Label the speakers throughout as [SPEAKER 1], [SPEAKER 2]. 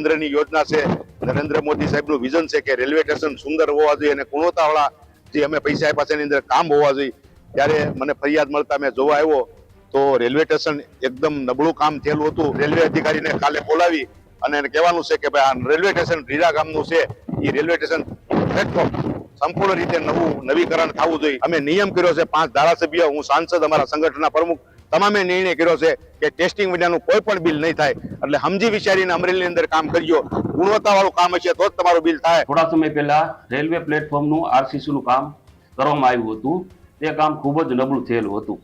[SPEAKER 1] કેન્દ્રની યોજના છે, નરેન્દ્ર મોદી સાહેબનું વિઝન છે કે રેલવે સ્ટેશન સુંદર હોવા જોઈએ અને ગુણવત્તાવાળા જે અમે પૈસા આપ્યા છે એની અંદર કામ હોવા જોઈએ. ત્યારે મને ફરિયાદ મળતા મેં જોવા આવ્યો તો રેલવે સ્ટેશન એકદમ નબળું કામ થયેલું હતું. રેલવે અધિકારીને કાલે બોલાવી અને એને કહેવાનું છે કે ભાઈ આ રેલવે સ્ટેશન રીરા ગામનું છે, એ રેલવે સ્ટેશન પ્લેટફોર્મ સંપૂર્ણ રીતે નવીકરણ થવું જોઈએ. અમે નિયમ કર્યો છે, 5 ધારાસભ્ય, હું સાંસદ, અમારા સંગઠનના પ્રમુખ તમામે નિર્ણય કર્યો છે કે ટેસ્ટિંગ વિનાનું કોઈ પણ બિલ નહીં થાય. એટલે સમજી વિચારીને અમરેલીની અંદર કામ કરજો. ગુણવત્તાવાળું કામ હશે તો જ તમારું બિલ થાય.
[SPEAKER 2] થોડા સમય પહેલા રેલવે પ્લેટફોર્મનું આરસીસીનું કામ કરવામાં આવ્યું હતું. તે કામ ખૂબ જ નબળું થયેલું હતું.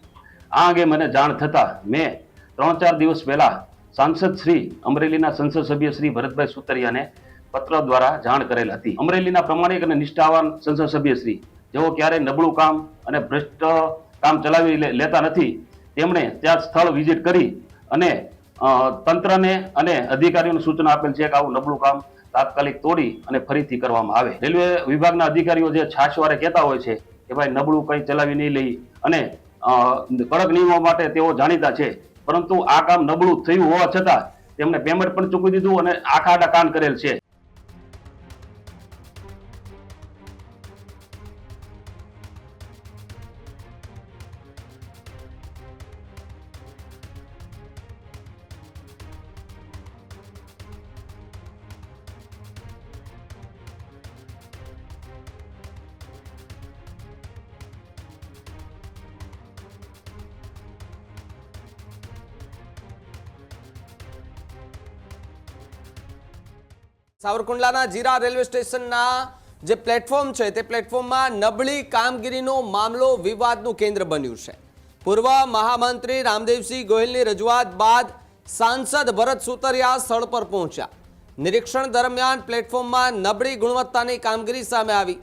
[SPEAKER 2] આ અંગે મને જાણ થતા મેં 3-4 દિવસ પહેલા સાંસદ શ્રી અમરેલીના સંસદ સભ્ય શ્રી ભરતભાઈ સુતરિયાને પત્ર દ્વારા જાણ કરેલ હતી. અમરેલીના પ્રમાણિક અને નિષ્ઠાવાન સંસદ સભ્ય શ્રી જેઓ ક્યારેય નબળું કામ અને ભ્રષ્ટ કામ ચલાવી લેતા નથી, તેમણે ત્યાં સ્થળ વિઝિટ કરી અને તંત્રને અને અધિકારીઓને સૂચના આપેલ છે કે આવું નબળું કામ તાત્કાલિક તોડી અને ફરીથી કરવામાં આવે. રેલવે વિભાગના અધિકારીઓ જે છાશવારે કહેતા હોય છે કે ભાઈ નબળું કંઈ ચલાવી નહીં લઈ અને કડક નિયમો માટે તેઓ જાણીતા છે, પરંતુ આ કામ નબળું થયું હોવા છતાં તેમણે પેમેન્ટ પણ ચૂકવી દીધું અને આખા કાન કરેલ છે.
[SPEAKER 3] સાવરકુંડલાના જીરા રેલવે સ્ટેશનના જે પ્લેટફોર્મ છે તે પ્લેટફોર્મમાં નબળી કામગીરીનો મામલો વિવાદનું કેન્દ્ર બન્યું છે. પૂર્વ મહામંત્રી રામદેવસિંહ ગોહિલની રજૂઆત બાદ સાંસદ ભરત સુતરિયા સ્થળ પર પહોંચ્યા. નિરીક્ષણ દરમિયાન પ્લેટફોર્મમાં નબળી ગુણવત્તાની કામગીરી સામે આવી.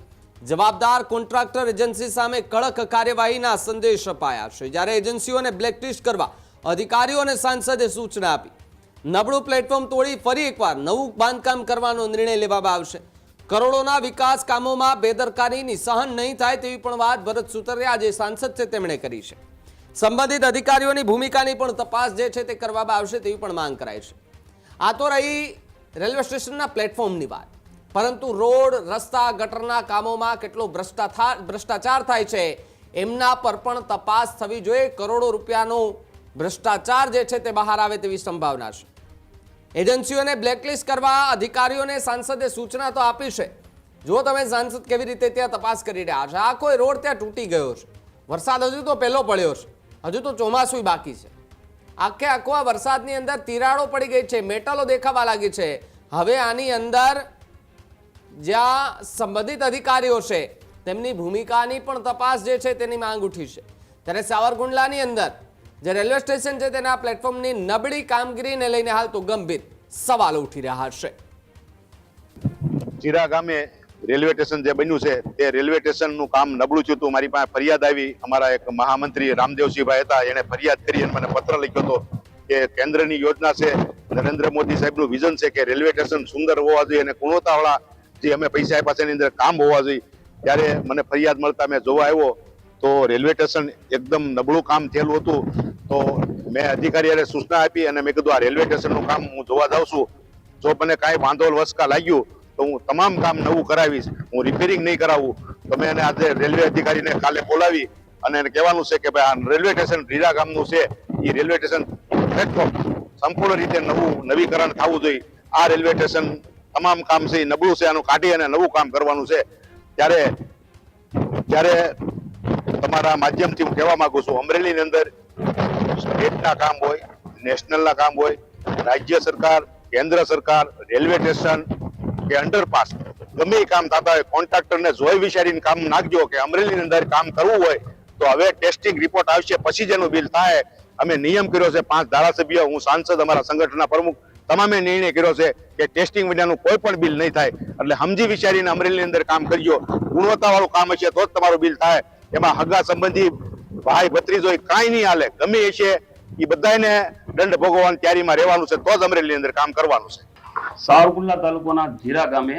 [SPEAKER 3] જવાબદાર કોન્ટ્રાક્ટર એજન્સી સામે કડક કાર્યવાહીના સંદેશ અપાયા છે, જ્યારે એજન્સીઓને બ્લેકલિસ્ટ કરવા અધિકારીઓ અને સાંસદે સૂચના આપી. નબળું પ્લેટફોર્મ તોડી ફરી એકવાર નવું બાંધકામ કરવાનો નિર્ણય લેવામાં આવશે. કરોડોના વિકાસ કામોમાં બેદરકારીની સહન નહીં થાય તેવી પણ વાત ભરત સુતરિયા જે સાંસદ છે તેમણે કરી છે. સંબંધિત અધિકારીઓની ભૂમિકાની પણ તપાસ જે છે તે કરવામાં આવશે તેવી પણ માંગ કરાઈ છે. આ તો રહી રેલવે સ્ટેશનના પ્લેટફોર્મની વાત, પરંતુ રોડ, રસ્તા, ગટરના કામોમાં કેટલો ભ્રષ્ટાચાર થાય છે એમના પર પણ તપાસ થવી જોઈએ. કરોડો રૂપિયાનો ભ્રષ્ટાચાર જે છે તે બહાર આવે તેવી સંભાવના છે. એજન્સીઓને બ્લેકલિસ્ટ કરવા અધિકારીઓને સાંસદે સૂચના તો આપી છે. જો તમે સાંસદ કેવી રીતે ત્યાં તપાસ કરી રહ્યા છે. આ કોઈ રોડ ત્યાં તૂટી ગયો છે, વરસાદ હજુ તો પહેલો પડ્યો છે, હજુ તો ચોમાસું બાકી છે. આખો આ વરસાદની અંદર તિરાડો પડી ગઈ છે, મેટલો દેખાવા લાગી છે. હવે આની અંદર જ્યાં સંબંધિત અધિકારીઓ છે તેમની ભૂમિકાની પણ તપાસ જે છે તેની માંગ ઉઠી છે. ત્યારે સાવરકુંડલાની અંદર જે રેલવે સ્ટેશન છે તેના પ્લેટફોર્મની નબળી કામગીરીને લઈને હાલ તો ગંભીર સવાલો ઉઠી રહ્યા છે.
[SPEAKER 1] જીરા ગામે રેલવે સ્ટેશન જે બન્યું છે તે રેલવે સ્ટેશનનું કામ નબળું થયું હતું. મારી પાસે ફરિયાદ આવી. અમારા એક મહામંત્રી રામદેવસિંહભાઈ હતા, એને ફરિયાદ કરી અને મને પત્ર લખ્યો હતો કે કેન્દ્રની યોજના છે, નરેન્દ્ર મોદી સાહેબનું વિઝન છે કે રેલવે સ્ટેશન સુંદર હોવા જોઈએ અને ગુણવત્તાવાળા જે અમે પૈસા આપ્યા છે એની અંદર કામ હોવા જોઈએ. ત્યારે મને ફરિયાદ મળતા મેં જોવા આવ્યો તો રેલવે સ્ટેશન એકદમ નબળું કામ થયેલું હતું. તો મેં અધિકારીઓને સૂચના આપી અને મેં કીધું આ રેલવે સ્ટેશનનું કામ હું જોવા જાઉં છું. જો મને કાંઈ વાંધો વસકા લાગ્યું તો હું તમામ કામ નવું કરાવીશ, હું રિપેરિંગ નહીં કરાવું. તો મેં એને આજે રેલવે અધિકારીને કાલે બોલાવી અને એને કહેવાનું છે કે ભાઈ આ રેલવે સ્ટેશન રીરા ગામનું છે, એ રેલવે સ્ટેશન પ્લેટફોર્મ સંપૂર્ણ રીતે નવીકરણ થવું જોઈએ. આ રેલવે સ્ટેશન તમામ કામ છે એ નબળું છે, આનું કાઢી અને નવું કામ કરવાનું છે. ત્યારે તમારા માધ્યમથી હું કહેવા માંગુ છું, અમરેલીની અંદર સ્ટેટના કામ હોય, નેશનલના કામ હોય, રાજ્ય સરકાર, કેન્દ્ર સરકાર, રેલવે સ્ટેશન કે અંડરપાસ ગમે એ કામ થતા હોય, કોન્ટ્રાક્ટરને જોઈ વિચારીને કામ નાખજો કે અમરેલીની અંદર કામ કરવું હોય તો હવે ટેસ્ટિંગ રિપોર્ટ આવશે પછી જેનું બિલ થાય. અમે નિયમ કર્યો છે, 5 ધારાસભ્ય, હું સાંસદ, અમારા સંગઠનના પ્રમુખ તમામે નિર્ણય કર્યો છે કે ટેસ્ટિંગ વિનાનું કોઈ પણ બિલ નહીં થાય. એટલે સમજી વિચારીને અમરેલીની અંદર કામ કરજો. ગુણવત્તાવાળું કામ હશે તો જ તમારું બિલ થાય. એમાં હગા સંબંધી ભાઈ ભત્રીજો કાંઈ નહીં હાલે, ગમે એ છે એ બધાને દંડ ભોગવવાની તૈયારીમાં રહેવાનું છે, તો જ અમરેલીની અંદર કામ કરવાનું છે.
[SPEAKER 2] સાવરકુંડલા તાલુકાના જીરા ગામે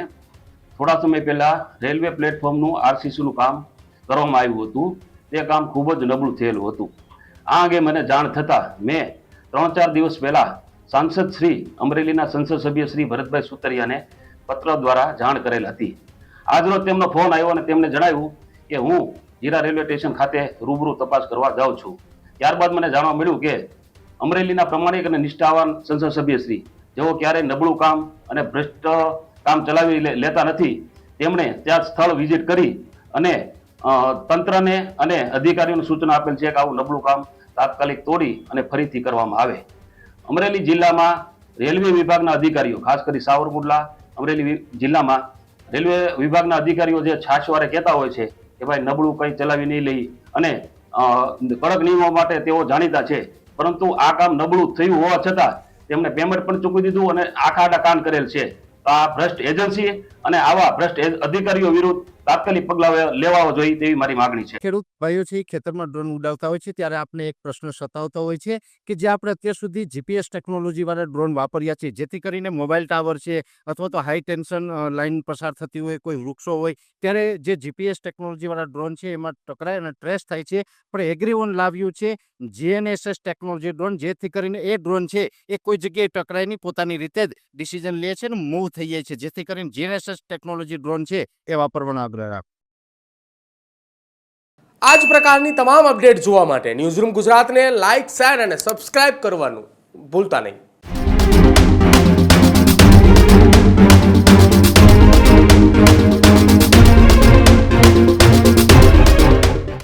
[SPEAKER 2] થોડા સમય પહેલા રેલવે પ્લેટફોર્મનું આરસીસીનું કામ કરવામાં આવ્યું હતું. તે કામ ખૂબ જ નબળું થયેલું હતું. આ અંગે મને જાણ થતા મેં 3-4 દિવસ પહેલા સાંસદ શ્રી અમરેલીના સંસદ સભ્ય શ્રી ભરતભાઈ સુતરિયાને પત્ર દ્વારા જાણ કરેલ હતી. આજરોજ તેમનો ફોન આવ્યો અને તેમને જણાવ્યું કે હું જીરા રેલવે સ્ટેશન ખાતે રૂબરૂ તપાસ કરવા જાઉં છું. ત્યારબાદ મને જાણવા મળ્યું કે અમરેલીના પ્રમાણિક અને નિષ્ઠાવાન સંસદ સભ્ય શ્રી જેઓ ક્યારેય નબળું કામ અને ભ્રષ્ટ કામ ચલાવી લેતા નથી, તેમણે ત્યાં સ્થળ વિઝિટ કરી અને તંત્રને અને અધિકારીઓને સૂચના આપેલ છે કે આવું નબળું કામ તાત્કાલિક તોડી અને ફરીથી કરવામાં આવે. અમરેલી જિલ્લામાં રેલવે વિભાગના અધિકારીઓ, ખાસ કરી સાવરકુંડલા અમરેલી જિલ્લામાં રેલવે વિભાગના અધિકારીઓ જે છાશવારે કહેતા હોય છે કે ભાઈ નબળું કંઈ ચલાવી નહીં લઈ અને કડક નિયમો માટે તેઓ જાણીતા છે, પરંતુ આ કામ નબળું થયું હોવા છતાં તેમણે પેમેન્ટ પણ ચૂકવી દીધું અને આખા કાન કરેલ છે. તો આ ભ્રષ્ટ એજન્સી અને આવા ભ્રષ્ટ અધિકારીઓ વિરુદ્ધ તાત્કાલિક પગલાં લેવા જોઈએ તેવી મારી માગણી છે.
[SPEAKER 4] ખેડૂત ભાઈઓ છે ખેતરમાં ડ્રોન ઉડાવતા હોય છે ત્યારે આપણે એક પ્રશ્ન સતાવતો હોય છે કે જે આપણે અત્યાર સુધી જીપીએસ ટેકનોલોજી વાળા ડ્રોન વાપર્યા છે, જેથી કરીને મોબાઈલ ટાવર છે અથવા તો હાઈ ટેન્શન લાઈન પસાર થતી હોય, કોઈ વૃક્ષો હોય, ત્યારે જે જીપીએસ ટેકનોલોજી વાળા ડ્રોન છે એમાં ટકરાય અને ટ્રેસ થાય છે. પણ એગ્રીવન લાવ્યું છે જીએનએસએસ ટેકનોલોજી ડ્રોન, જેથી કરીને એ ડ્રોન છે એ કોઈ જગ્યાએ ટકરાય નહીં, પોતાની રીતે જ ડિસિઝન લે છે અને મૂવ થઈ જાય છે, જેથી કરીને જીએનએસએસ ટેકનોલોજી ડ્રોન છે એ વાપરવાનો આગ્રહ રાખો.
[SPEAKER 3] આ જ પ્રકારની તમામ અપડેટ જોવા માટે ન્યૂઝરૂમ ગુજરાતને લાઇક, શેર અને સબસ્ક્રાઇબ કરવાનું ભૂલતા નહીં.